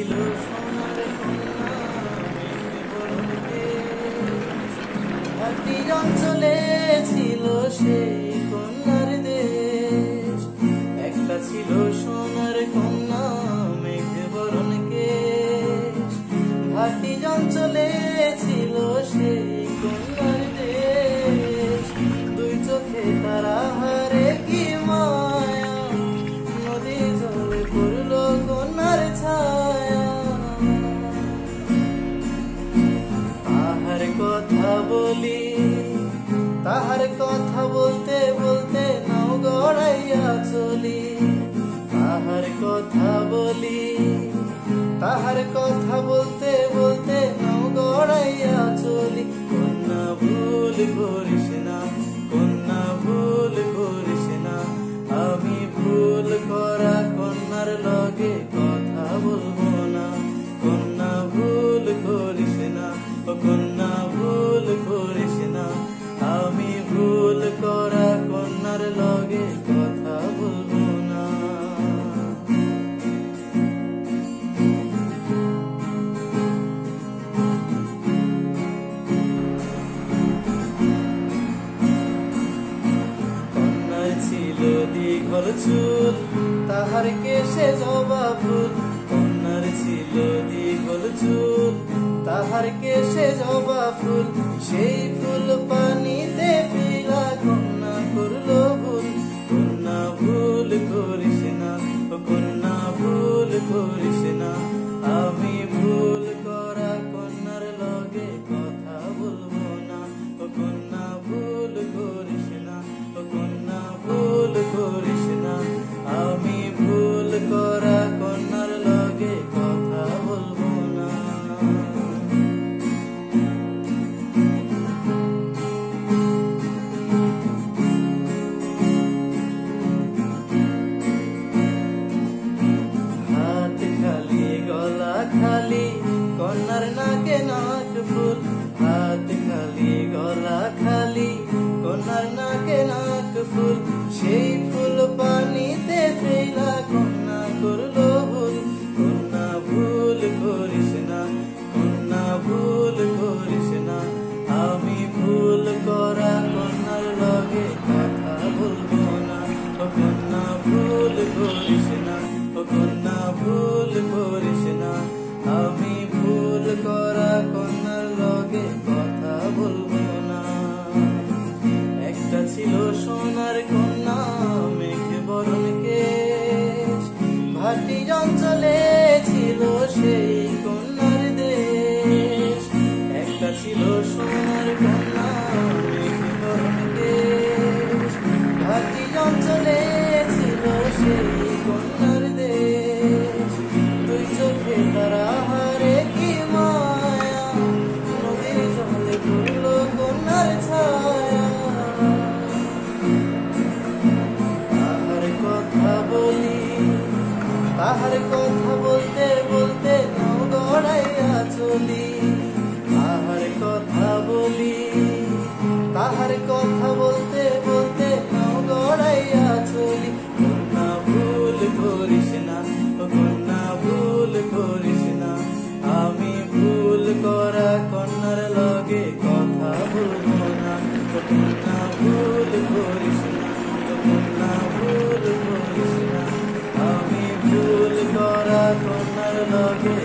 ছিল সোনার কন্যা মেঘে বরণ কেশ, ঘাটি অঞ্চলে ছিল সেই কন্যার দেশ। একটা ছিল সোনার কন্যা মেঘে বরণ কেশ, ঘাটি অঞ্চলে ছিল সেই কন্যার দেশ। দুই চোখে তারা হারে কি মায়া, নদী জলে পড়লো কন্যার ছায়া। তাহার কথা বলি, তাহার কথা বলতে বলতে নাও গড়াইয়া চলি। তাহার কথা বলি, তাহার কথা বলতে বলতে নাও গড়াইয়া চলি। কন্যা ভুল করিস না, কন্যা ভুল করিস না, আমি ভুল করা কন্যার লগে কথা বলবো না। কন্যা ভুল করিস না, ও কন্যা ভুল করিস না, আমি ভুল করা কন্যার লগে কথা বলবো না। কন্যার ছিল দীঘল চুল, তাহার কেশে জবা ফুল। কন্যার ছিল দীঘল চুল, তাহার কেশে জবা ফুল। সেই ফুল পানিতে ফেলা কন্যা করলো ভুল। কন্যা ভুল করিস না, ও কন্যা ভুল করিস না, আমি ভুল করা কন্যার লগে কথা বলবো না। ও কন্যা ভুল করিস না, ও কন্যা ভুল করিস না, আমি ভুল করা কন্যার লগে কথা বলবো না। হাত খালি গলা খালি কন্যার নাকে নাক ফুল। হাত খালি গলা খালি কন্যার নাকে নাক ফুল। সেই ফুল পানিতে ফেলা কন্যা করলো ভুল। কন্যা ভুল করিস না, কন্যা ভুল করিস না, আমি ভুল করা কন্যার লগে কথা বলবো না। ও কন্যা ভুল করিস না, ও কন্যা ভুল করিস না, আমি ভুল করা কন্যার লগে কথা বলবো না। একটা ছিল সোনার কন্যা মেঘে বরণ কেশ, ঘাটি অঞ্চলে ছিল সেই কন্যার দেশ। একটা ছিল সোনার কন্যা মেঘে বরণ কেশ, ঘাটি অঞ্চলে ছিল সেই কন্যার দেশ। দুই চোখে তারা হারে কি মায়া, নদীর জলে পড়লো কন্যার ছায়া। তাহার কথা বলি, তাহার কথা বলতে বলতে নাও গড়াইয়া চলি। তাহার কথা বলি, তাহার কথা বলতে বলতে নাও গড়াইয়া চলি। কন্যা ভুল করিস না, ও কন্যা ভুল করিস না, আমি ভুল করা কন্যার লগে কথা বলবো না। ও কন্যা ভুল করিস না, ও কন্যা ভুল করিস না, আমি ভুল করা কন্যার লগে